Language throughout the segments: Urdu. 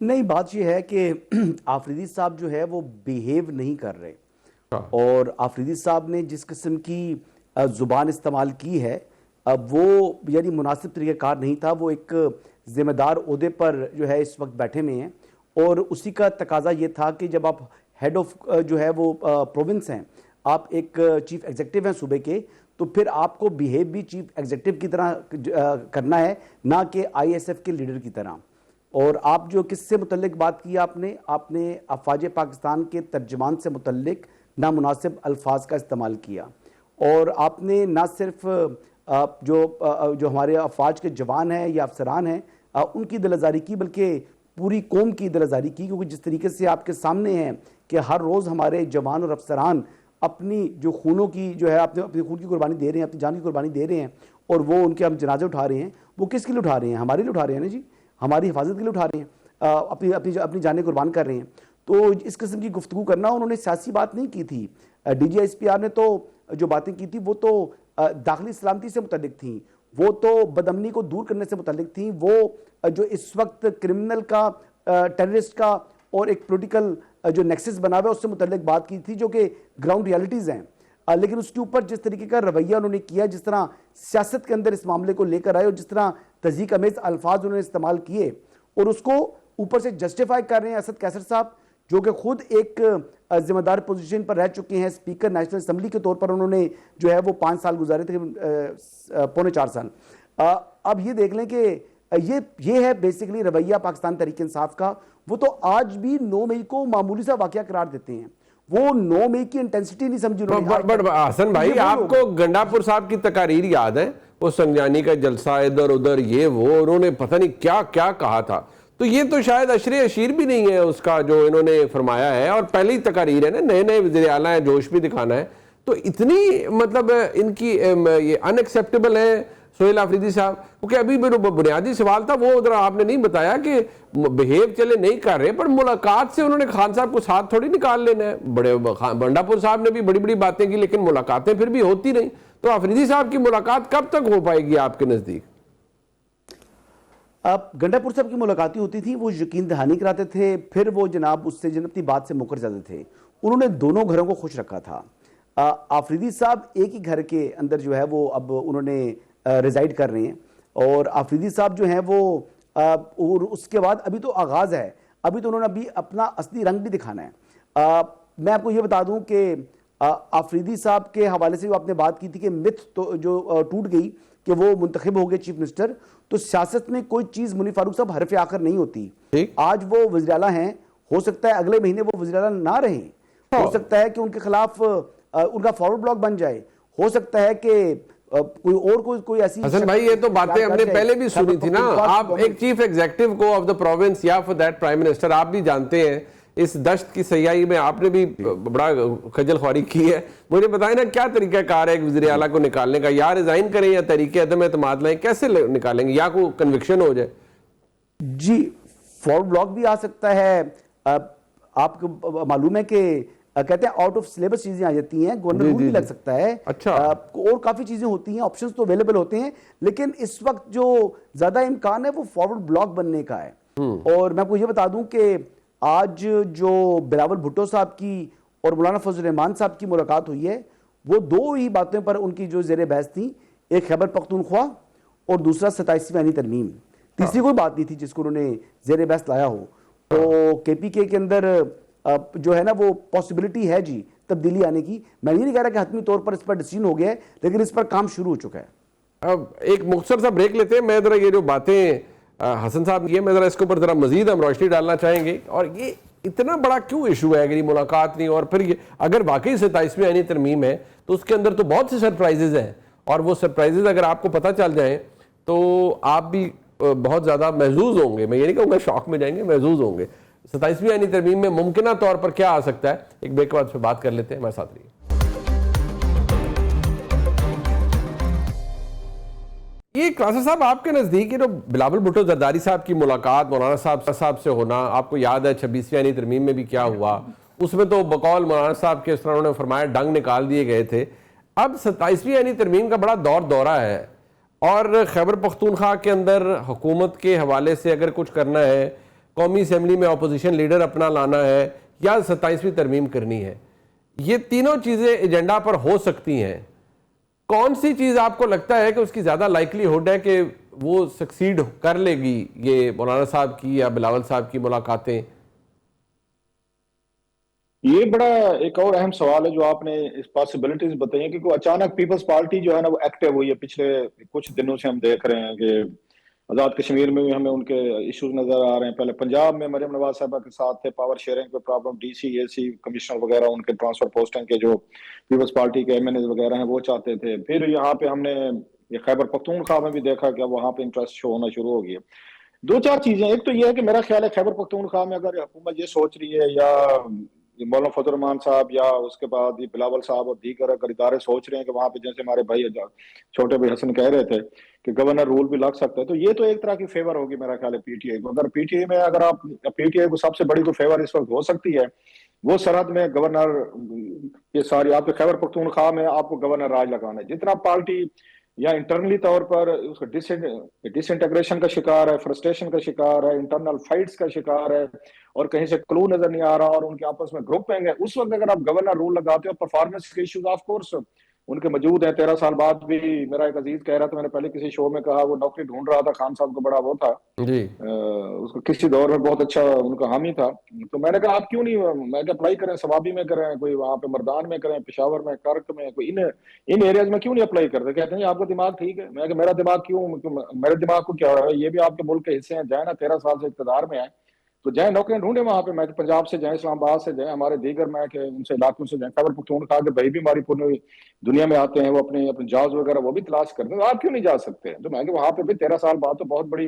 نہیں، بات یہ ہے کہ آفریدی صاحب جو ہے وہ بیہیو نہیں کر رہے، اور آفریدی صاحب نے جس قسم کی زبان استعمال کی ہے وہ یعنی مناسب طریقہ کار نہیں تھا. وہ ایک ذمہ دار عہدے پر جو ہے اس وقت بیٹھے ہوئے ہیں، اور اسی کا تقاضا یہ تھا کہ جب آپ ہیڈ آف جو ہے وہ پروونس ہیں، آپ ایک چیف ایگزیکٹو ہیں صوبے کے، تو پھر آپ کو بیہیو بھی چیف ایگزیکٹو کی طرح کرنا ہے، نہ کہ آئی ایس ایف کے لیڈر کی طرح. اور آپ جو کس سے متعلق بات کی آپ نے افواج پاکستان کے ترجمان سے متعلق نامناسب الفاظ کا استعمال کیا، اور آپ نے نہ صرف جو ہمارے افواج کے جوان ہیں یا افسران ہیں ان کی دل آزاری کی، بلکہ پوری قوم کی دل آزاری کی. کیونکہ جس طریقے سے آپ کے سامنے ہیں کہ ہر روز ہمارے جوان اور افسران اپنی جو خونوں کی جو ہے اپنی خون کی قربانی دے رہے ہیں، اپنی جان کی قربانی دے رہے ہیں، اور وہ ان کے ہم جنازے اٹھا رہے ہیں، وہ کس کے لیے اٹھا رہے ہیں؟ ہمارے لیے اٹھا رہے ہیں نا جی، ہماری حفاظت کے لیے اٹھا رہے ہیں، اپنی جانیں قربان کر رہے ہیں. تو اس قسم کی گفتگو کرنا، انہوں نے سیاسی بات نہیں کی تھی. D G S P R نے تو جو باتیں کی تھی وہ تو داخلی سلامتی سے متعلق تھیں، وہ تو بدامنی کو دور کرنے سے متعلق تھیں، وہ جو اس وقت کرمنل کا، ٹیررسٹ کا اور ایک پولیٹیکل جو نیکسس بنا ہوا ہے اس سے متعلق بات کی تھی، جو کہ گراؤنڈ ریالٹیز ہیں. لیکن اس کے اوپر جس طریقے کا رویہ انہوں نے کیا، جس طرح سیاست کے اندر اس معاملے کو لے کر آئے، اور جس طرح تضحیک امیز الفاظ انہوں نے استعمال کیے، اور اس کو اوپر سے جسٹیفائی کر رہے ہیں اسد کیسر صاحب، جو کہ خود ایک ذمہ دار پوزیشن پر رہ چکے ہیں، اسپیکر نیشنل اسمبلی کے طور پر انہوں نے جو ہے وہ 5 سال گزارے تھے، پونے 4 سال. اب یہ دیکھ لیں کہ یہ ہے بیسیکلی رویہ پاکستان تحریک انصاف کا. وہ تو آج بھی 9 مئی کو معمولی سا واقعہ قرار دیتے ہیں، وہ 9 مئی کی انٹینسٹی نہیں سمجھی انہوں نے. بٹ حسن بھائی، آپ کو گنڈاپور صاحب کی تقاریر یاد ہے؟ وہ سنجانی کا جلسہ ادھر ادھر، یہ وہ انہوں نے پتہ نہیں کیا کیا کہا تھا. تو یہ تو شاید عشر عشیر بھی نہیں ہے اس کا جو انہوں نے فرمایا ہے، اور پہلی تقاریر ہے نا، نئے وزیر اعلیٰ ہیں، جوش بھی دکھانا ہے. تو اتنی مطلب ان کی یہ ان ایکسیپٹیبل ہے سہیل آفریدی صاحب. کیونکہ ابھی میرا بنیادی سوال تھا وہ ذرا آپ نے نہیں بتایا کہ بہیو چلے نہیں کر رہے، پر ملاقات سے انہوں نے خان صاحب کو ساتھ تھوڑی نکال لینا ہے. بڑے بنڈا پور صاحب نے بھی بڑی بڑی باتیں کی، لیکن ملاقاتیں پھر بھی ہوتی نہیں. تو آفریدی صاحب کی ملاقات کب تک ہو پائے گی آپ کے نزدیک؟ اب گنڈا پور صاحب کی ملاقاتیں ہوتی تھی، وہ یقین دہانی کراتے تھے، پھر وہ جناب اس سے اپنی بات سے مکر جاتے تھے. انہوں نے دونوں گھروں کو خوش رکھا تھا. آفریدی صاحب ایک ہی گھر کے اندر جو ہے وہ اب انہوں نے ریزائڈ کر رہے ہیں، اور آفریدی صاحب جو ہیں وہ اور اس کے بعد ابھی تو آغاز ہے، ابھی تو انہوں نے ابھی اپنا اصلی رنگ بھی دکھانا ہے. میں آپ کو یہ بتا دوں کہ آفریدی صاحب کے حوالے سے جو آپ نے بات کی تھی کہ متھ جو ٹوٹ گئی کہ وہ منتخب ہو گئے چیف منسٹر، تو سیاست میں کوئی چیز منیف فاروق صاحب حرف آخر نہیں ہوتی. آج وہ وزیر اعلیٰ ہیں، ہو سکتا ہے اگلے مہینے وہ وزیر اعلیٰ نہ رہیں، ہو سکتا ہے کہ ان کے خلاف ان کا فارورڈ بلاک بن جائے، ہو سکتا ہے کہ کوئی ایسی. حسن بھائی، یہ تو باتیں ہم نے پہلے بھی سنی تھی نا. آپ ایک چیف ایگزیکٹو کو آف دا پروونس یا فار دیٹ پرائم منسٹر، آپ بھی جانتے ہیں اس دشت کی سیاحی میں آپ نے بھی بڑا خجل خواری کی ہے. مجھے بتائیں نا کیا طریقہ کار ہے ایک وزیر اعلیٰ کو نکالنے کا؟ یا ریزائن کریں یا تحریک عدم اعتماد لائیں، کیسے نکالیں گے؟ یا کوئی کنوکشن ہو جائے؟ جی، فارورڈ بلاک بھی آ سکتا ہے. آپ کو معلوم ہے کہ کہتے ہیں آؤٹ آف سلیبس چیزیں آ جاتی ہیں، گورنر رول بھی لگ سکتا ہے. اچھا، اور کافی چیزیں ہوتی ہیں، آپشنز تو اویلیبل ہوتے ہیں، لیکن اس وقت جو زیادہ امکان ہے وہ فارورڈ بلاک بننے کا ہے. اور میں آپ کو یہ بتا دوں کہ آج جو بلاول بھٹو صاحب کی اور مولانا فضل الرحمان صاحب کی ملاقات ہوئی ہے، وہ 2 ہی باتوں پر ان کی جو زیر بحث تھیں، ایک خیبر پختونخوا اور دوسرا 27ویں آئینی ترمیم. تیسری کوئی بات نہیں تھی جس کو انہوں نے زیر بحث لایا ہو. تو کے پی کے اندر جو ہے نا وہ پاسبلٹی ہے جی تبدیلی آنے کی. میں یہ نہیں کہہ رہا کہ حتمی طور پر اس پر ڈیسیژن ہو گیا ہے، لیکن اس پر کام شروع ہو چکا ہے. اب ایک مختصر سا بریک لیتے ہیں. میں ذرا یہ جو باتیں حسن صاحب کی، میں ذرا اس کے اوپر ذرا مزید ہم روشنی ڈالنا چاہیں گے. اور یہ اتنا بڑا کیوں ایشو ہے کہ یہ ملاقات نہیں؟ اور پھر یہ اگر واقعی 27ویں آئینی ترمیم ہے تو اس کے اندر تو بہت سے سرپرائزز ہیں، اور وہ سرپرائزز اگر آپ کو پتہ چل جائیں تو آپ بھی بہت زیادہ محظوظ ہوں گے. میں یہ نہیں کہوں گا شوق میں جائیں گے، محظوظ ہوں گے. 27ویں آئینی ترمیم میں ممکنہ طور پر کیا آ سکتا ہے؟ ایک بریک کے بعد پہ بات کر لیتے ہیں. ہمارے ساتھ رہیے. یہ قاصر صاحب، آپ کے نزدیک جو بلاول بھٹو زرداری صاحب کی ملاقات مولانا صاحب سے ہونا، آپ کو یاد ہے 26ویں آئینی ترمیم میں بھی کیا ہوا؟ اس میں تو بقول مولانا صاحب کے اس طرح انہوں نے فرمایا ڈنگ نکال دیے گئے تھے. اب 27ویں آئینی ترمیم کا بڑا دورہ ہے، اور خیبر پختونخوا کے اندر حکومت کے حوالے سے اگر کچھ کرنا ہے، قومی اسمبلی میں اپوزیشن لیڈر اپنا لانا ہے یا 27ویں ترمیم کرنی ہے. یہ تینوں چیزیں ایجنڈا پر ہو سکتی ہیں. کون سی چیز آپ کو لگتا ہے کہ اس کی زیادہ لائکلی ہوڈ ہے کہ وہ سکسیڈ کر لے گی, یہ مولانا صاحب کی یا بلاول صاحب کی ملاقاتیں؟ یہ بڑا ایک اور اہم سوال ہے جو آپ نے اس پاسبلٹیز بتائی ہیں, کیونکہ اچانک پیپلز پارٹی جو ہے نا وہ ایکٹیو ہوئی ہے. پچھلے کچھ دنوں سے ہم دیکھ رہے ہیں کہ آزاد کشمیر میں بھی ہمیں ان کے ایشوز نظر آ رہے ہیں. پہلے پنجاب میں مریم نواز صاحبہ کے ساتھ تھے, پاور شیئرنگ پہ پرابلم, ڈی سی اے سی کمشنر وغیرہ ان کے ٹرانسفر پوسٹنگ کے جو پیپلز پارٹی کے ایم این اے وغیرہ ہیں وہ چاہتے تھے. پھر یہاں پہ ہم نے یہ خیبر پختونخوا میں بھی دیکھا کہ وہاں پہ انٹرسٹ شو ہونا شروع ہو گیا. دو چار چیزیں, ایک تو یہ ہے کہ میرا خیال ہے خیبر پختونخوا میں اگر حکومت یہ سوچ رہی ہے یا مولانا فضل الرحمان صاحب یا اس کے بعد یہ بلاول صاحب اور دیگر اگر ادارے سوچ رہے ہیں کہ وہاں پہ جیسے ہمارے بھائی چھوٹے بھائی حسن کہہ رہے تھے کہ گورنر رول بھی لگ سکتا ہے, تو یہ تو ایک طرح کی فیور ہوگی میرا خیال ہے پی ٹی آئی کو. اگر پی ٹی آئی میں اگر آپ پی ٹی آئی کو سب سے بڑی تو فیور اس وقت ہو سکتی ہے وہ سرحد میں گورنر, یہ ساری آپ کے خیبر پختونخوا میں آپ کو گورنر راج لگانا ہے. جتنا پارٹی یا انٹرنلی طور پر اس کا ڈس انٹیگریشن کا شکار ہے, فرسٹریشن کا شکار ہے, انٹرنل فائٹس کا شکار ہے, اور کہیں سے کلو نظر نہیں آ رہا اور ان کے آپس میں گروپ ہیں گے, اس وقت اگر آپ گورنر رول لگاتے ہو, پرفارمنس کے ایشوز آف کورس ان کے موجود ہیں. 13 سال بعد بھی میرا ایک عزیز کہہ رہا تھا, میں نے پہلے کسی شو میں کہا, وہ نوکری ڈھونڈ رہا تھا, خان صاحب کو بڑا وہ تھا جی, اس کو کسی دور میں بہت اچھا ان کا حامی تھا. تو میں نے کہا آپ کیوں نہیں, میں کہ اپلائی کریں, ثوابی میں کریں, کوئی وہاں پہ مردان میں کریں, پشاور میں, کرک میں, کوئی ان ایریاز میں کیوں نہیں اپلائی کرتے. کہتے ہیں آپ کا دماغ ٹھیک ہے. میں کہ میرا دماغ کیوں, میرے دماغ کو کیا ہے, یہ بھی آپ کے ملک کے حصے ہیں, جائیں نا 13 سال سے اقتدار میں ہیں تو جائیں نوکریاں ڈھونڈے وہاں پہ. میں کہ پنجاب سے جائیں, اسلام آباد سے جائیں, ہمارے دیگر میں کہ ان سے علاقوں سے جائیں, خیبر پختونخوا کے بھائی بھی ہماری پوری دنیا میں آتے ہیں, وہ اپنے جابز وغیرہ وہ بھی تلاش کرتے ہیں, آپ کیوں نہیں جا سکتے. تو میں کہ وہاں پہ بھی 13 سال بعد تو بہت بڑی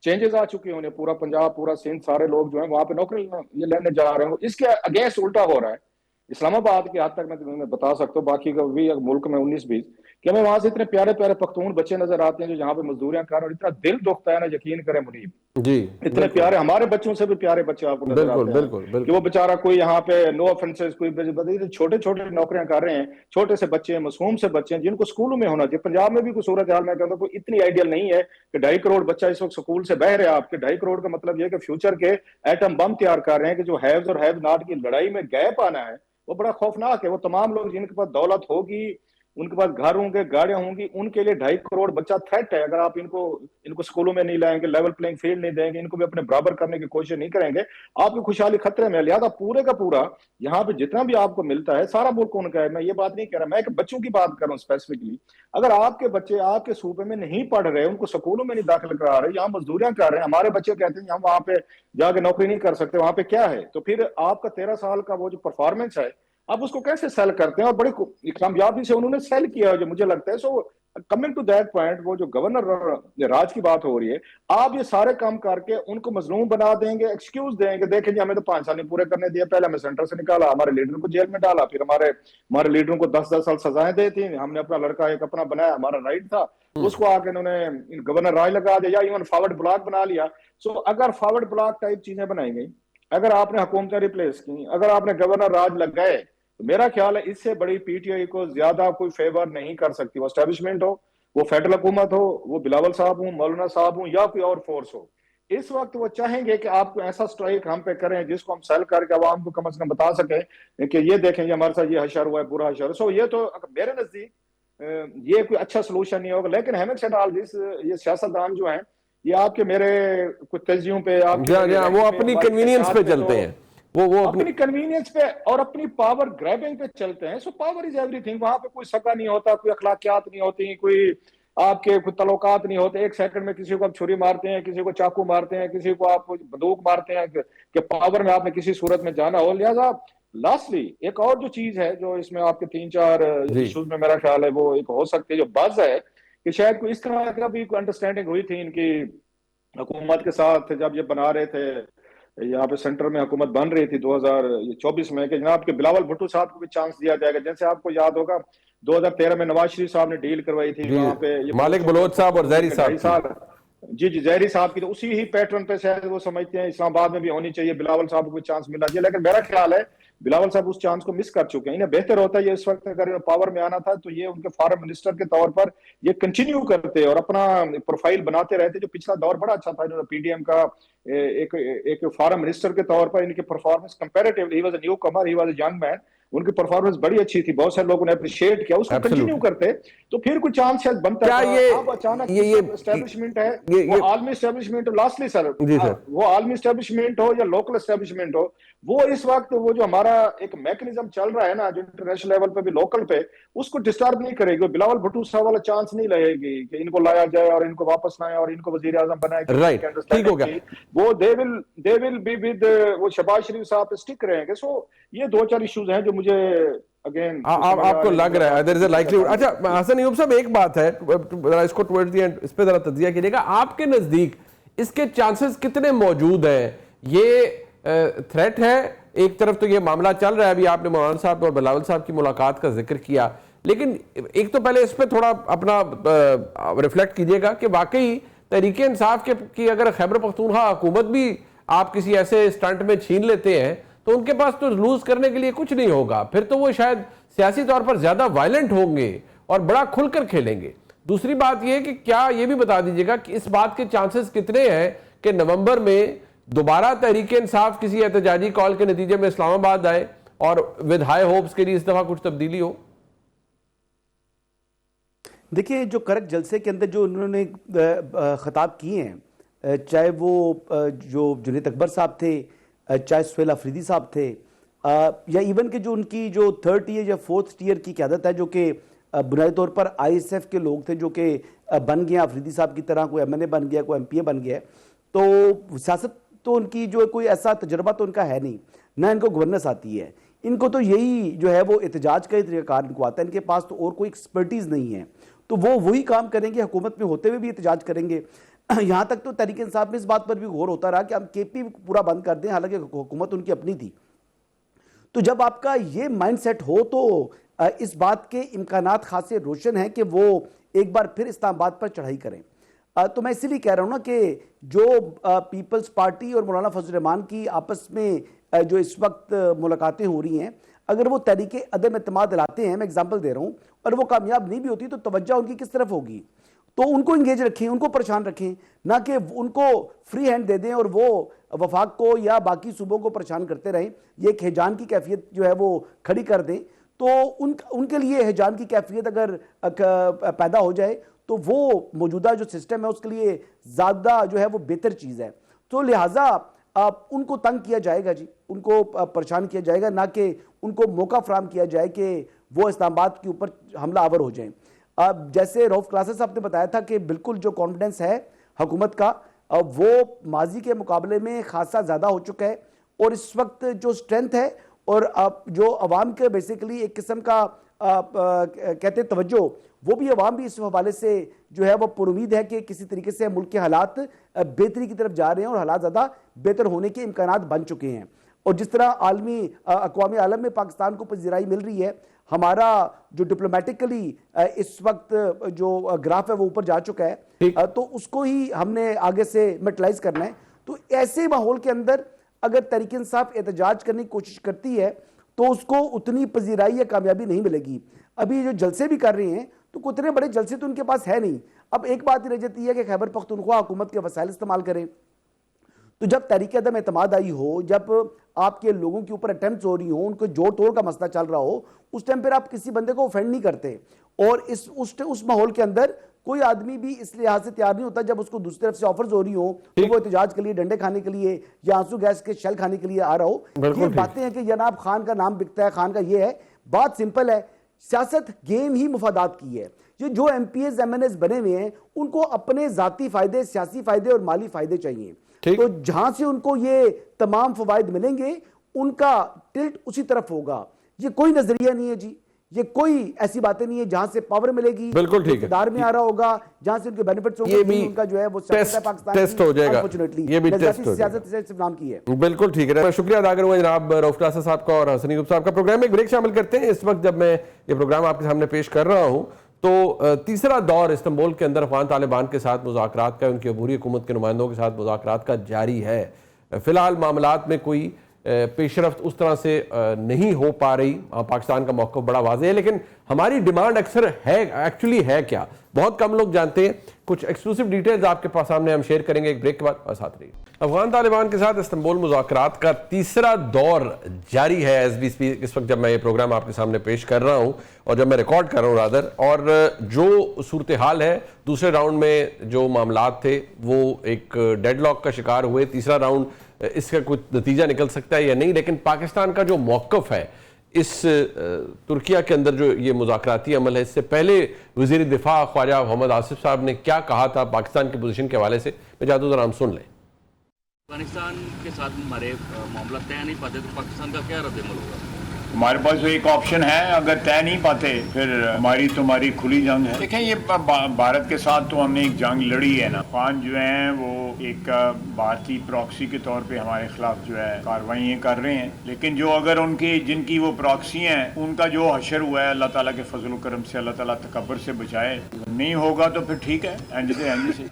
چینجز آ چکی ہیں, پورا پنجاب, پورا سندھ, سارے لوگ جو ہیں وہاں پہ نوکری یہ لینے جا رہے ہیں. اس کے اگینسٹ الٹا ہو رہا ہے اسلام آباد کی حد تک میں تمہیں بتا سکتا ہوں, باقی کا بھی ملک میں 19-20 کہ ہمیں وہاں سے اتنے پیارے پیارے پختون بچے نظر آتے ہیں جو جہاں پہ مزدوریاں کر رہے ہیں, اتنا دل دکھتا ہے نا, یقین کریں منیب, جی, اتنے پیارے ہمارے بچوں سے بھی پیارے بچے آپ کو نظر آتے ہیں کہ وہ بیچارہ کوئی یہاں پہ نو آفنسز, کوئی چھوٹے چھوٹے نوکریاں کر رہے ہیں, چھوٹے سے بچے ہیں, معصوم سے بچے ہیں جن کو اسکولوں میں ہونا چاہیے. پنجاب میں بھی کوئی صورتحال میں کہتا ہوں کوئی اتنی آئیڈیل نہیں ہے کہ 2.5 کروڑ بچہ اس وقت اسکول سے بہ رہے ہیں. آپ کے 2.5 کروڑ کا مطلب یہ کہ فیوچر کے ایٹم بم تیار کر رہے ہیں کہ جو ہیوز اور ہیو ناٹ کی لڑائی میں گیپ آنا ہے وہ بڑا خوفناک ہے. وہ تمام لوگ جن کے پاس دولت ہوگی, ان کے پاس گھر ہوں گے, گاڑیاں ہوں گی, ان کے لیے 2.5 کروڑ بچہ تھریٹ ہے. اگر آپ ان کو اسکولوں میں نہیں لائیں گے, لیول پلینگ فیلڈ نہیں دیں گے, ان کو بھی اپنے برابر کرنے کی کوشش نہیں کریں گے, آپ کی خوشحالی خطرے میں. لہٰذا پورے کا پورا یہاں پہ جتنا بھی آپ کو ملتا ہے سارا ملک ان کا ہے. میں یہ بات نہیں کہہ رہا, میں ایک بچوں کی بات کر رہا ہوں اسپیسیفکلی. اگر آپ کے بچے آپ کے صوبے میں نہیں پڑھ رہے, ان کو اسکولوں میں نہیں داخل کرا رہے, یہاں مزدوریاں کر رہے ہیں, ہمارے بچے کہتے ہیں ہم وہاں پہ جا کے نوکری نہیں کر سکتے, وہاں پہ کیا ہے, تو پھر آپ کا 13 سال کا وہ جو پرفارمنس ہے آپ اس کو کیسے سیل کرتے ہیں. اور بڑی کامیابی سے انہوں نے سیل کیا جو مجھے لگتا ہے. So coming to that point, وہ جو گورنر راج کی بات ہو رہی ہے, آپ یہ سارے کام کر کے ان کو مظلوم بنا دیں گے, ایکسکیوز دیں گے, دیکھیں جی ہمیں تو 5 سال نہیں پورے کرنے دیا, پہلے ہمیں سینٹر سے نکالا, ہمارے لیڈر کو جیل میں ڈالا, پھر ہمارے لیڈروں کو 10 سال سزائیں دی تھیں, ہم نے اپنا لڑکا ایک اپنا بنایا, ہمارا رائٹ تھا, اس کو آ کے انہوں نے گورنر راج لگا دیا, یا ایون فارورڈ بلاک بنا لیا. سو اگر فارورڈ بلاک ٹائپ چیزیں بنائی گئی, اگر آپ نے حکومتیں ریپلیس کی, اگر آپ نے گورنر راج لگ گئے, تو میرا خیال ہے اس سے بڑی پی ٹی آئی کو زیادہ کوئی فیور نہیں کر سکتی. وہ اسٹیبلشمنٹ ہو, وہ فیڈرل حکومت ہو, وہ بلاول صاحب ہوں, مولانا صاحب ہوں, یا کوئی اور فورس ہو, اس وقت وہ چاہیں گے کہ آپ کو ایسا سٹرائک ہم پہ کریں جس کو ہم سیل کر کے عوام کو کم از کم بتا سکیں کہ یہ دیکھیں یہ ہمارے ساتھ یہ حشر ہوا ہے, برا حشر. سو یہ تو میرے نزدیک یہ کوئی اچھا سلوشن نہیں ہوگا. لیکن ہیونگ سیڈ آل دس, یہ سیاستدان جو ہیں یہ آپ کے میرے کچھ تجزیوں پہ وہ اپنی کنوینئنس پہ چلتے ہیں, وہ اپنی کنوینئنس پہ اور اپنی پاور گریبنگ پہ چلتے ہیں. سو پاور از ایوری تھنگ. وہاں پہ کوئی سکا نہیں ہوتا, کوئی اخلاقیات نہیں ہوتی, کوئی آپ کے کوئی تعلقات نہیں ہوتے. 1 سیکنڈ میں کسی کو آپ چھری مارتے ہیں, کسی کو چاقو مارتے ہیں, کسی کو آپ بندوق مارتے ہیں کہ پاور میں آپ نے کسی صورت میں جانا ہو. لہٰذا لاسٹلی ایک اور جو چیز ہے جو اس میں آپ کے 3-4 ایشوز میں میرا خیال ہے وہ ایک ہو سکتی ہے, جو بز ہے کہ شاید کوئی اس طرح کا بھی کوئی انڈرسٹینڈنگ ہوئی تھی ان کی حکومت کے ساتھ جب یہ بنا رہے تھے, یہاں پہ سینٹر میں حکومت بن رہی تھی 2024 میں, کہ جناب کے بلاول بھٹو صاحب کو بھی چانس دیا جائے گا. جیسے آپ کو یاد ہوگا 2013 میں نواز شریف صاحب نے ڈیل کروائی تھی وہاں پہ مالک بلوچ صاحب اور زہری صاحب. جی زہری صاحب کی, تو اسی ہی پیٹرن پہ شاید وہ سمجھتے ہیں اسلام آباد میں بھی ہونی چاہیے, بلاول صاحب کو چانس ملنا چاہیے. لیکن میرا خیال ہے بلاول صاحب اس چانس کو مس کر چکے ہیں. انہیں بہتر ہوتا ہے یہ اس وقت اگر پاور میں آنا تھا تو یہ ان کے فارم منسٹر کے طور پر یہ کنٹینیو کرتے اور اپنا پروفائل بناتے رہتے. جو پچھلا دور بڑا اچھا تھا انہوں نے پی ڈی ایم کا ایک فارم منسٹر کے طور پر ان کی performance comparatively, he was a new کمر، he was a young man, ان کی پرفارمنس بڑی اچھی تھی، بہت سارے لوگوں نے اپریشیٹ کیا، اس کو کنٹینیو کرتے تو پھر کوئی چانس شاید بنتا ہے. اب اچانک اسٹیبلشمنٹ ہے وہ عالمی اسٹیبلشمنٹ، لاسٹلی سر وہ عالمی اسٹیبلشمنٹ ہو یا لوکل اسٹیبلشمنٹ ہو، وہ اس وقت وہ جو ہمارا ایک میکنزم چل رہا ہے نا جو انٹرنیشنل لیول پہ بھی لوکل پہ، اس کو ڈسٹرب نہیں کرے گی. بلاول بھٹو صاحب والا چانس نہیں لگے گی کہ ان کو لایا جائے اور ان کو واپس لائیں اور ان کو وزیر اعظم بنائے. ٹھیک ہو گیا، وہ they will be with وہ شہباز شریف صاحب پہ سٹک رہیں گے. سو یہ دو چار ایشوز ہیں جو مجھے اگین آپ کو لگ رہا ہے there is a likelihood. اچھا حسن ایوب صاحب ایک بات ہے اس کو towards the end اس پہ ذرا تجزیہ کیجیے گا، آپ کے نزدیک اس کے چانسز کتنے موجود ہیں؟ یہ تھریٹ ہے، ایک طرف تو یہ معاملہ چل رہا ہے، ابھی آپ نے مولانا صاحب اور بلاول صاحب کی ملاقات کا ذکر کیا، لیکن ایک تو پہلے اس پہ تھوڑا اپنا ریفلیکٹ کیجیے گا کہ واقعی تحریک انصاف کی اگر خیبر پختونخوا حکومت بھی آپ کسی ایسے سٹنٹ میں چھین لیتے ہیں تو ان کے پاس تو لوز کرنے کے لیے کچھ نہیں ہوگا، پھر تو وہ شاید سیاسی طور پر زیادہ وائلنٹ ہوں گے اور بڑا کھل کر کھیلیں گے. دوسری بات یہ کہ کیا یہ بھی بتا دیجیے گا کہ اس بات کے چانسز کتنے ہیں کہ نومبر میں دوبارہ تحریک انصاف کسی احتجاجی کال کے نتیجے میں اسلام آباد آئے اور ود ہائی ہوپس کے لیے اس دفعہ کچھ تبدیلی ہو؟ دیکھیں جو کرک جلسے کے اندر جو انہوں نے خطاب کیے ہیں، چاہے وہ جو جنید اکبر صاحب تھے، چاہے سہیل آفریدی صاحب تھے، یا ایون کہ جو ان کی جو 3rd ٹیئر یا 4th ٹیئر کی قیادت ہے جو کہ بنیادی طور پر آئی ایس ایف کے لوگ تھے جو کہ بن گئے آفریدی صاحب کی طرح، کوئی ایم این اے بن گیا، کوئی ایم پی اے بن گیا. تو سیاست تو ان کی جو کوئی ایسا تجربہ تو ان کا ہے نہیں، نہ ان کو گورننس آتی ہے. ان کو تو یہی جو ہے وہ احتجاج کا ہی طریقہ کار ان کو آتا ہے، ان کے پاس تو اور کوئی ایکسپرٹیز نہیں ہے. تو وہ وہی کام کریں گے، حکومت میں ہوتے ہوئے بھی احتجاج کریں گے. یہاں تک تو تحریک انصاف میں اس بات پر بھی غور ہوتا رہا کہ ہم کے پی پورا بند کر دیں، حالانکہ حکومت ان کی اپنی تھی. تو جب آپ کا یہ مائنڈ سیٹ ہو تو اس بات کے امکانات خاصے روشن ہیں کہ وہ ایک بار پھر اسلام آباد پر چڑھائی کریں. تو میں اسی لیے کہہ رہا ہوں نا کہ جو پیپلز پارٹی اور مولانا فضل الرحمان کی آپس میں جو اس وقت ملاقاتیں ہو رہی ہیں، اگر وہ تحریک عدم اعتماد لاتے ہیں، میں اگزامپل دے رہا ہوں، اور وہ کامیاب نہیں بھی ہوتی تو توجہ ان کی کس طرف ہوگی؟ تو ان کو انگیج رکھیں، ان کو پریشان رکھیں، نہ کہ ان کو فری ہینڈ دے دیں اور وہ وفاق کو یا باقی صوبوں کو پریشان کرتے رہیں. یہ ایک ہیجان کی کیفیت جو ہے وہ کھڑی کر دیں. تو ان کے لیے ہیجان کی کیفیت اگر پیدا ہو جائے تو وہ موجودہ جو سسٹم ہے اس کے لیے زیادہ جو ہے وہ بہتر چیز ہے. تو لہٰذا ان کو تنگ کیا جائے گا، جی ان کو پریشان کیا جائے گا، نہ کہ ان کو موقع فراہم کیا جائے کہ وہ اسلام آباد کے اوپر حملہ آور ہو جائیں. جیسے روف کلاسر صاحب نے بتایا تھا کہ بالکل جو کانفیڈنس ہے حکومت کا وہ ماضی کے مقابلے میں خاصا زیادہ ہو چکا ہے، اور اس وقت جو سٹرینتھ ہے اور جو عوام کے بیسیکلی ایک قسم کا کہتے ہیں توجہ، وہ بھی عوام بھی اس حوالے سے جو ہے وہ پر امید ہے کہ کسی طریقے سے ملک کے حالات بہتری کی طرف جا رہے ہیں اور حالات زیادہ بہتر ہونے کے امکانات بن چکے ہیں. اور جس طرح عالمی اقوام عالم میں پاکستان کو پذیرائی مل رہی ہے، ہمارا جو ڈپلومیٹکلی اس وقت جو گراف ہے وہ اوپر جا چکا ہے، تو اس کو ہی ہم نے آگے سے میٹلائز کرنا ہے. تو ایسے ماحول کے اندر اگر تحریک انصاف احتجاج کرنے کی کوشش کرتی ہے تو اس کو اتنی پذیرائی یا کامیابی نہیں ملے گی. ابھی جو جلسے بھی کر رہے ہیں تو اتنے بڑے جلسے تو ان کے پاس ہے نہیں. اب ایک بات ہی رہ جاتی ہے کہ خیبر پختونخوا حکومت کے وسائل استعمال کریں. تو جب تحریک عدم اعتماد آئی ہو، جب آپ کے لوگوں کے اوپر اٹیمپٹس ہو رہی ہوں، ان کو جوڑ توڑ کا مسئلہ چل رہا ہو، اس ٹائم پھر آپ کسی بندے کو اوفینڈ نہیں کرتے. اور اس ماحول کے اندر کوئی آدمی بھی اس لحاظ سے تیار نہیں ہوتا جب اس کو دوسری طرف سے آفرز ہو رہی ہوں تو وہ احتجاج کے لیے ڈنڈے کھانے کے لیے یا آنسو گیس کے شیل کھانے کے لیے آ رہا ہو. یہ باتیں ہیں کہ جناب خان کا نام بکتا ہے، خان کا یہ ہے. بات سمپل ہے، سیاست گیم ہی مفادات کی ہے. یہ جو MPs MNAs بنے ہوئے ہیں ان کو اپنے ذاتی فائدے، سیاسی فائدے اور مالی فائدے چاہیے. تو جہاں سے ان کو یہ تمام فوائد ملیں گے ان کا ٹلٹ اسی طرف ہوگا. یہ کوئی نظریہ نہیں ہے جی، یہ کوئی ایسی باتیں نہیں ہے. جہاں سے پاور ملے گی، بالکل ٹھیک ہے، اقتدار میں آ رہا ہوگا، جہاں سے ان کے بینیفٹس ہوں گے، ان کا جو ہے وہ ٹیسٹ ہو جائے گا. یہ بھی ٹیسٹ ہو جائے گا. سیاست نام کی ہے. بالکل ٹھیک ہے. میں شکریہ ادا کروں گا جناب روف کلاسر صاحب کا اور حسن ایوب صاحب کا. پروگرام میں ایک بریک شامل کرتے ہیں. اس وقت جب میں یہ پروگرام آپ کے سامنے پیش کر رہا ہوں تو تیسرا دور استنبول کے اندر افغان طالبان کے ساتھ مذاکرات کا، ان کی عبوری حکومت کے نمائندوں کے ساتھ مذاکرات کا جاری ہے. فی الحال معاملات میں کوئی پیش رفت اس طرح سے نہیں ہو پا رہی. پاکستان کا موقف بڑا واضح ہے, لیکن ہماری ڈیمانڈ اکثر ہے ایکچولی ہے کیا, بہت کم لوگ جانتے ہیں. کچھ ایکسکلوسیو ڈیٹیلز آپ کے پاس سامنے ہم شیئر کریں گے ایک بریک کے بعد, اور ساتھ رہیے. افغان طالبان کے ساتھ استنبول مذاکرات کا تیسرا دور جاری ہے ایس بی پی اس وقت جب میں یہ پروگرام آپ کے سامنے پیش کر رہا ہوں, اور جب میں ریکارڈ کر رہا ہوں رادر. اور جو صورتحال ہے, دوسرے راؤنڈ میں جو معاملات تھے وہ ایک ڈیڈ لاک کا شکار ہوئے. تیسرا راؤنڈ اس کا کچھ نتیجہ نکل سکتا ہے یا نہیں, لیکن پاکستان کا جو موقف ہے اس ترکیہ کے اندر جو یہ مذاکراتی عمل ہے, اس سے پہلے وزیر دفاع خواجہ محمد آصف صاحب نے کیا کہا تھا پاکستان کی پوزیشن کے حوالے سے, میں چاہتا ہوں ذرا ہم سن لیں. افغانستان کے ساتھ ہمارے معاملہ طے نہیں پاتے تو پاکستان کا کیا رد عمل ہوگا؟ ہمارے پاس ایک آپشن ہے, اگر طے نہیں پاتے پھر ہماری کھلی جنگ ہے. دیکھیں یہ بھارت کے ساتھ تو ہم نے ایک جنگ لڑی ہے نا. افغان جو ہیں وہ ایک بھارتی پراکسی کے طور پہ ہمارے خلاف جو ہے کاروائیاں کر رہے ہیں, لیکن جو اگر جن کی وہ پراکسی ہیں ان کا جو حشر ہوا ہے اللہ تعالیٰ کے فضل و کرم سے, اللہ تعالیٰ تکبر سے بچائے. نہیں ہوگا تو پھر ٹھیک ہے, اینڈ سے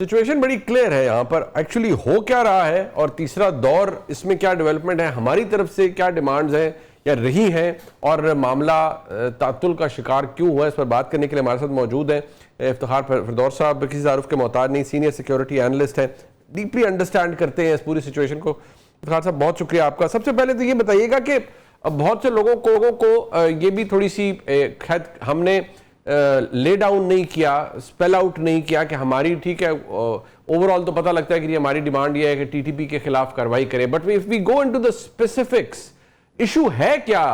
سچویشن بڑی کلیئر ہے یہاں پر ایکچولی ہو کیا رہا ہے, اور تیسرا دور اس میں کیا ڈیولپمنٹ ہے, ہماری طرف سے کیا ڈیمانڈز ہیں یا رہی ہیں, اور معاملہ تعطل کا شکار کیوں ہوا. اس پر بات کرنے کے لیے ہمارے ساتھ موجود ہیں افتخار فردوس صاحب, کسی تعارف کے محتاج نہیں, سینئر سیکیورٹی اینالسٹ ہیں, ڈیپلی انڈرسٹینڈ کرتے ہیں اس پوری سچویشن کو. افتخار صاحب بہت شکریہ آپ کا. سب سے پہلے تو یہ بتائیے گا کہ بہت سے لوگوں کو یہ بھی تھوڑی سی ہم نے لے ڈاؤن نہیں کیا, اسپیل آؤٹ نہیں کیا کہ ہماری ٹھیک ہے اوور آل تو پتہ لگتا ہے کہ ہماری ڈیمانڈ یہ ہے کہ ٹی ٹی پی کے خلاف کارروائی کرے, but if we go into the specifics, issue ہے کیا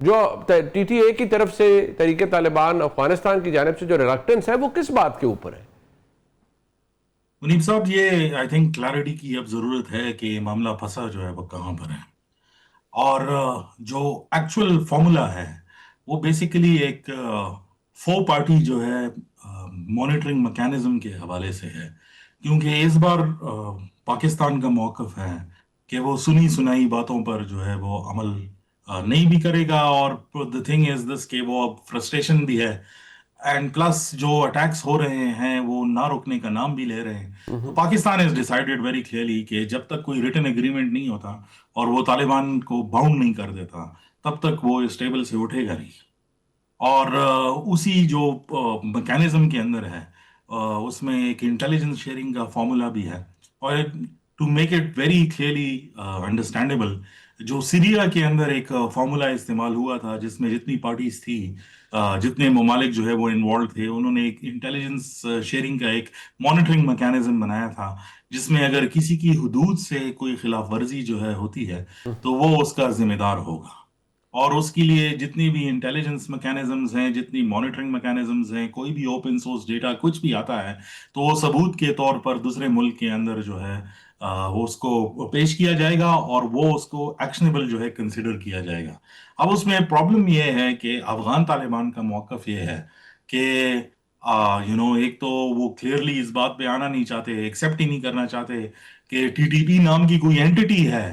جو ٹی ٹی اے کی طرف سے تحریک طالبان افغانستان کی جانب سے جو ریلکٹنس ہے وہ کس بات کے اوپر ہے؟ منیب صاحب یہ آئی تھنک کلیئرٹی کی اب ضرورت ہے کہ معاملہ پھنسا جو ہے وہ کہاں پر ہے, اور جو ایکچوئل فارمولا ہے وہ بیسیکلی ایک 4 پارٹی جو ہے مانیٹرنگ میکینزم کے حوالے سے ہے, کیونکہ اس بار پاکستان کا موقف ہے کہ وہ سنی سنائی باتوں پر جو ہے وہ عمل نہیں بھی کرے گا, اور the thing is this کہ وہ اب فرسٹریشن بھی ہے, اینڈ پلس جو اٹیکس ہو رہے ہیں وہ نہ رکنے کا نام بھی لے رہے ہیں. تو Pakistan has decided very clearly کہ جب تک کوئی ریٹن ایگریمنٹ نہیں ہوتا اور وہ طالبان کو باؤنڈ نہیں کر دیتا تب تک وہ اس ٹیبل سے اٹھے گا نہیں. اور اسی جو میکینزم کے اندر ہے اس میں ایک انٹیلیجنس شیئرنگ کا فارمولا بھی ہے, اور to make it very clearly understandable, جو سیریا کے اندر ایک فارمولا استعمال ہوا تھا جس میں جتنی پارٹیز تھی, جتنے ممالک جو ہے وہ انوالو تھے, انہوں نے ایک انٹیلیجنس شیئرنگ کا ایک مانیٹرنگ میکینزم بنایا تھا جس میں اگر کسی کی حدود سے کوئی خلاف ورزی جو ہے ہوتی ہے تو وہ اس کا ذمہ دار ہوگا, اور اس کے لیے جتنی بھی انٹیلیجنس میکینزمز ہیں, جتنی مانیٹرنگ میکینزمز ہیں, کوئی بھی اوپن سورس ڈیٹا کچھ بھی آتا ہے تو وہ ثبوت کے طور پر دوسرے ملک کے اندر جو ہے وہ اس کو پیش کیا جائے گا, اور وہ اس کو ایکشنیبل جو ہے کنسیڈر کیا جائے گا. اب اس میں پرابلم یہ ہے کہ افغان طالبان کا موقف یہ ہے کہ ایک تو وہ کلیئرلی اس بات پہ آنا نہیں چاہتے, ایکسیپٹ ہی نہیں کرنا چاہتے کہ ٹی ٹی پی نام کی کوئی اینٹیٹی ہے,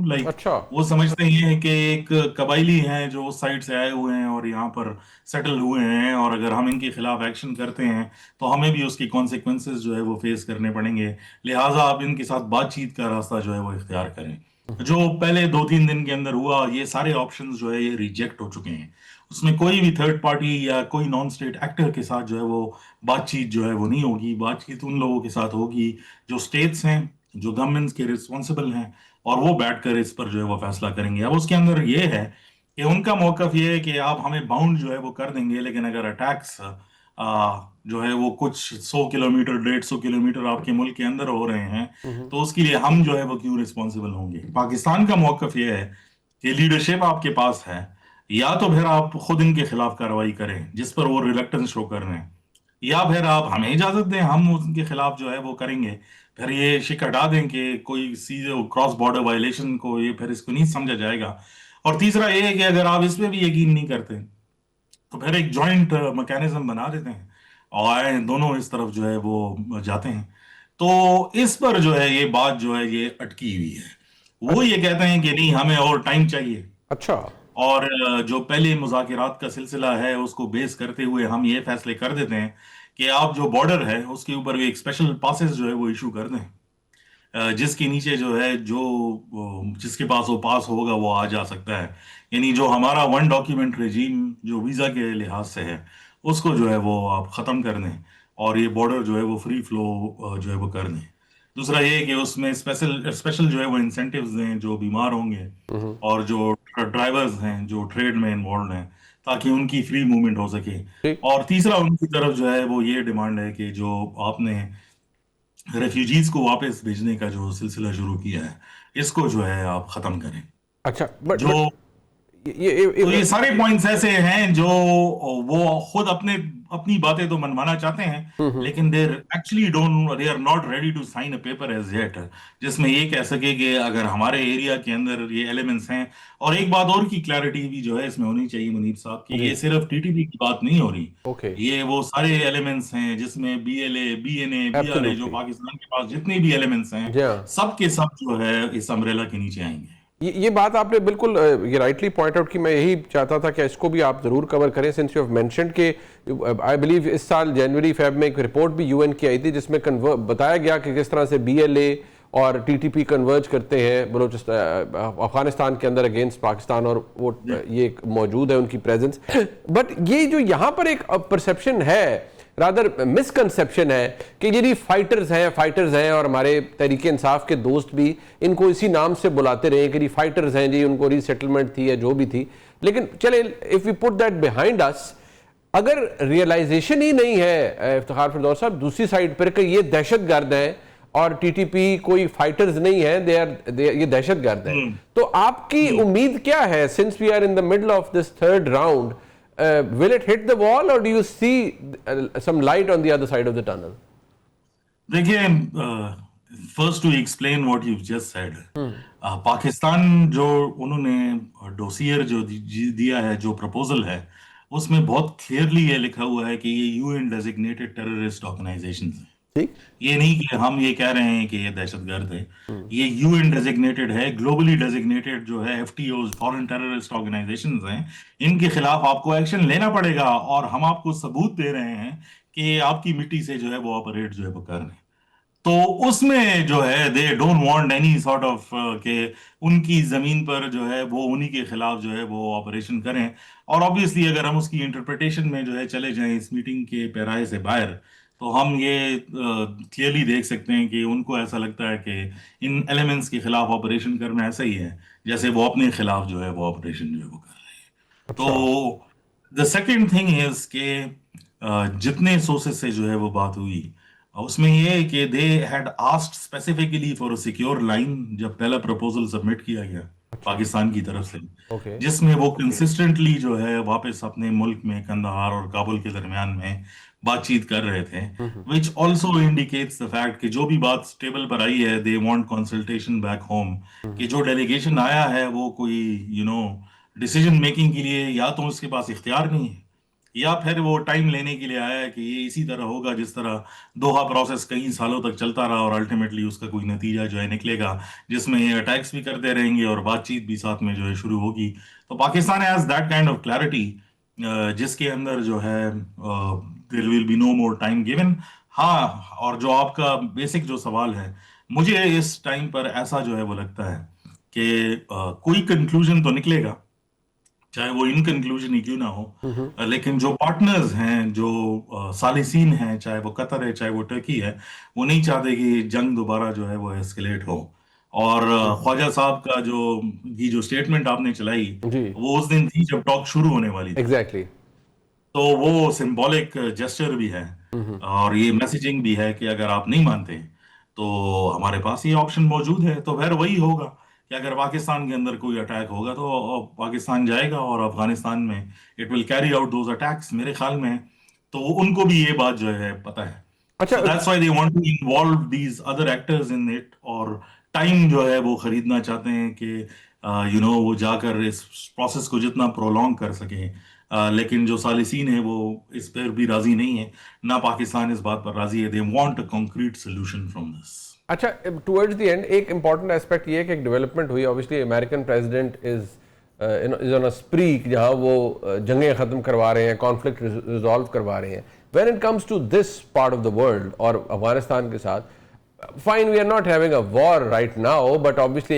لائک وہ سمجھتے ہیں کہ ایک قبائلی ہیں جو اس سائڈ سے آئے ہوئے ہیں اور یہاں پر سیٹل ہوئے ہیں, اور اگر ہم ان کے خلاف ایکشن کرتے ہیں تو ہمیں بھی اس کی کانسیکوینسز جو ہے وہ فیس کرنے پڑیں گے, لہٰذا آپ ان کے ساتھ بات چیت کا راستہ جو ہے وہ اختیار کریں. جو پہلے 2-3 دن کے اندر ہوا, یہ سارے آپشنز جو ہے یہ ریجیکٹ ہو چکے ہیں. اس میں کوئی بھی تھرڈ پارٹی یا کوئی نان اسٹیٹ ایکٹر کے ساتھ جو ہے وہ بات چیت جو ہے وہ نہیں ہوگی. بات چیت ان لوگوں کے ساتھ ہوگی جو اسٹیٹس ہیں, جو گورنمنٹس کے ریسپانسبل ہیں, اور وہ بیٹھ کر اس پر جو ہے وہ فیصلہ کریں گے. اب اس کے اندر یہ ہے کہ ان کا موقف یہ ہے کہ آپ ہمیں باؤنڈ جو ہے وہ کر دیں گے, لیکن اگر اٹیکس جو ہے وہ کچھ 100 کلومیٹر 150 کلومیٹر آپ کے ملک کے اندر ہو رہے ہیں تو اس کے لیے ہم جو ہے وہ کیوں ریسپانسبل ہوں گے. پاکستان کا موقف یہ ہے کہ لیڈرشپ آپ کے پاس ہے, یا تو پھر آپ خود ان کے خلاف کارروائی کریں جس پر وہ ریلکٹنس شو کر رہے ہیں, یا پھر آپ ہمیں اجازت دیں, ہم ان کے خلاف جو ہے وہ کریں گے. پھر یہ شک ہٹا دیں کہ کوئی سیدھے کراس بارڈر وائلیشن کو یہ پھر اس کو نہیں سمجھا جائے گا. اور تیسرا یہ ہے کہ اگر آپ اس پہ بھی یقین نہیں کرتے تو پھر ایک جوائنٹ میکینزم بنا دیتے ہیں اور دونوں اس طرف جو ہے وہ جاتے ہیں. تو اس پر جو ہے یہ بات جو ہے یہ اٹکی ہوئی ہے. وہ یہ کہتے ہیں کہ نہیں ہمیں اور ٹائم چاہیے. اچھا. اور جو پہلے مذاکرات کا سلسلہ ہے اس کو بیس کرتے ہوئے ہم یہ فیصلے کر دیتے ہیں کہ آپ جو بارڈر ہے اس کے اوپر ایک اسپیشل پاسز جو ہے وہ ایشو کر دیں. جس کے نیچے جو ہے جس کے پاس وہ پاس ہوگا وہ آ جا سکتا ہے. یعنی جو ہمارا ون ڈاکیومنٹ رجیم جو ویزا کے لحاظ سے ہے اس کو جو ہے وہ آپ ختم کر دیں اور یہ بارڈر جو ہے وہ فری فلو جو ہے وہ کر دیں. دوسرا یہ کہ اس میں اسپیشل جو ہے وہ انسینٹیوز دیں جو بیمار ہوں گے اور جو ڈرائیورز ہیں جو ٹریڈ میں انوالوڈ ہیں تاکہ ان کی فری موومنٹ ہو سکے. اور تیسرا ان کی طرف جو ہے وہ یہ ڈیمانڈ ہے کہ جو آپ نے ریفیوجیز کو واپس بھیجنے کا جو سلسلہ شروع کیا ہے اس کو جو ہے آپ ختم کریں. اچھا جو یہ سارے پوائنٹس ایسے ہیں جو وہ خود اپنی باتیں تو منوانا چاہتے ہیں لیکن they are not ready to sign a paper as yet جس میں یہ کہہ سکے کہ اگر ہمارے ایریا کے اندر یہ ایلیمنٹس ہیں. اور ایک بات اور کی کلیئرٹی بھی جو ہے اس میں ہونی چاہیے منیب صاحب کہ یہ صرف ٹی ٹی پی کی بات نہیں ہو رہی, یہ وہ سارے ایلیمنٹس ہیں جس میں B L A, B N A, B R A, جو پاکستان کے پاس جتنے بھی ایلیمنٹس ہیں سب کے سب جو ہے اس امبریلا کے نیچے آئیں گے. یہ بات آپ نے بالکل یہ رائٹلی پوائنٹ آؤٹ کی. میں یہی چاہتا تھا کہ اس کو بھی آپ ضرور کور کریں سنس یو ہیو مینشنڈ کہ آئی بلیو اس سال جنوری فیب میں ایک رپورٹ بھی یو این کی آئی تھی جس میں بتایا گیا کہ کس طرح سے بی ایل اے اور ٹی ٹی پی کنورج کرتے ہیں بلوچستان افغانستان کے اندر اگینسٹ پاکستان, اور وہ یہ موجود ہے ان کی پریزنس. بٹ یہ جو یہاں پر ایک پرسیپشن ہے, رادر مسکنسیپشن ہے کہ یہ فائٹرز ہیں اور ہمارے تحریک انصاف کے دوست بھی ان کو اسی نام سے بلاتے رہے کہ یہ فائٹرز ہیں جی, ان کو ری سیٹلمنٹ تھی یا جو بھی تھی. لیکن چلے if we put that behind us, اگر ریئلائزیشن ہی نہیں ہے افتخار فردوس صاحب دوسری سائڈ پر کہ یہ دہشت گرد ہیں اور ٹی ٹی پی کوئی فائٹرز نہیں ہیں, یہ دہشت گرد ہیں, تو آپ کی امید کیا ہے since we are in the middle of this third round? Will it hit the wall or do you see some light on the other side of the tunnel? دیکھیے, first to explain what you've just said, Pakistan جو انہوں نے ڈوسیئر جو دیا ہے, جو پروپوزل ہے, اس میں بہت کلیئرلی یہ لکھا ہوا ہے کہ یہ U N designated terrorist organisations ہیں. یہ نہیں کہ ہم یہ کہہ رہے ہیں کہ یہ دہشت گرد ہے, یہ یو این ڈیزگنیٹڈ ہے, گلوبلی ڈیزگنیٹڈ جو ہے ایف ٹی اوز, فورن ٹیررسٹ آرگنائزیشنز ہیں. ان کے خلاف آپ کو ایکشن لینا پڑے گا اور ہم آپ کو ثبوت دے رہے ہیں کہ آپ کی مٹی سے جو ہے وہ آپریٹ جو ہے وہ کر رہے ہیں. تو اس میں جو ہے they don't want any sort of کہ ان کی زمین پر جو ہے وہ انہی کے خلاف جو ہے وہ آپریشن کریں. اور آبویسلی اگر ہم اس کی انٹرپریٹیشن میں جو ہے چلے جائیں اس میٹنگ کے پیرائے سے باہر, تو ہم یہ کلیئرلی دیکھ سکتے ہیں کہ ان کو ایسا لگتا ہے کہ ان ایلیمنٹس کے خلاف آپریشن کرنا ایسا ہی ہے جیسے وہ اپنے خلاف جو ہے وہ آپریشن جو ہے وہ کر رہے ہیں. تو دا سیکنڈ تھنگ از کہ جتنے سورسز سے جو ہے وہ بات ہوئی اس میں یہ کہ they had asked specifically for a secure line جب پہلا پروپوزل سبمٹ کیا گیا پاکستان کی طرف سے, جس میں وہ کنسسٹنٹلی جو ہے واپس اپنے ملک میں قندھار اور کابل کے درمیان میں بات چیت کر رہے تھے, which also indicates the fact کہ جو بھی بات ٹیبل پر آئی ہے they want consultation back home, کہ جو ڈیلیگیشن آیا ہے وہ کوئی ڈیسیجن میکنگ کے لیے یا تو اس کے پاس اختیار نہیں ہے یا پھر وہ ٹائم لینے کے لیے آیا ہے کہ یہ اسی طرح ہوگا جس طرح دوحہ پروسیس کئی سالوں تک چلتا رہا اور الٹیمیٹلی اس کا کوئی نتیجہ جو ہے نکلے گا جس میں یہ اٹیکس بھی کرتے رہیں گے اور بات چیت بھی ساتھ میں جو ہے شروع ہوگی. تو Pakistan has that kind of clarity جس کے اندر جو ہے there will be no more time given. ہاں, اور جو آپ کا بیسک جو سوال ہے, مجھے اس ٹائم پر ایسا جو ہے وہ لگتا ہے کہ کوئی کنکلوژن تو نکلے گا, چاہے وہ انکنکلوژن ہی کیوں نہ ہو, لیکن جو پارٹنرز ہیں, جو ثالثین ہیں, چاہے وہ قطر ہے چاہے وہ ٹرکی ہے, وہ نہیں چاہتے کہ جنگ دوبارہ جو ہے وہ ایسکیلیٹ ہو. اور خواجہ صاحب کا جو اسٹیٹمنٹ آپ نے چلائی وہ اس دن تھی جب ٹاک شروع ہونے والی تھی. ایگزیکٹلی. تو وہ سمبولک جسچر بھی ہے اور یہ میسیجنگ بھی ہے کہ اگر آپ نہیں مانتے تو ہمارے پاس یہ آپشن موجود ہے. تو پھر وہی ہوگا کہ اگر پاکستان کے اندر کوئی اٹیک ہوگا تو پاکستان جائے گا اور افغانستان میں it will carry out those attacks میرے خیال میں. تو ان کو بھی یہ بات جو ہے پتہ ہے. That's why they want to involve these other actors in it, اور ٹائم جو ہے وہ خریدنا چاہتے ہیں کہ وہ جا کر اس پروسیس کو جتنا پرولونگ کر سکیں. لیکن جو ثالثین ہیں وہ اس پر بھی راضی نہیں ہیں, نہ پاکستان اس بات پر راضی ہے. They want a concrete solution from this. اچھا, ٹورڈز دی اینڈ ایک امپورٹنٹ اسپیکٹ یہ ہے کہ ایک ڈیولپمنٹ ہوئی. اوبیسلی امریکن پریزیڈنٹ از آن اے اسپری جہاں وہ جنگیں ختم کروا رہے ہیں, کانفلکٹ ریزالو کروا رہے ہیں. When it comes to this part of the world اور افغانستان کے ساتھ, fine, we are not having a war right now, but obviously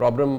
problem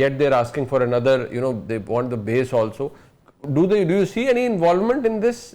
yet they are asking for another, they want the base also. Do you see any involvement in this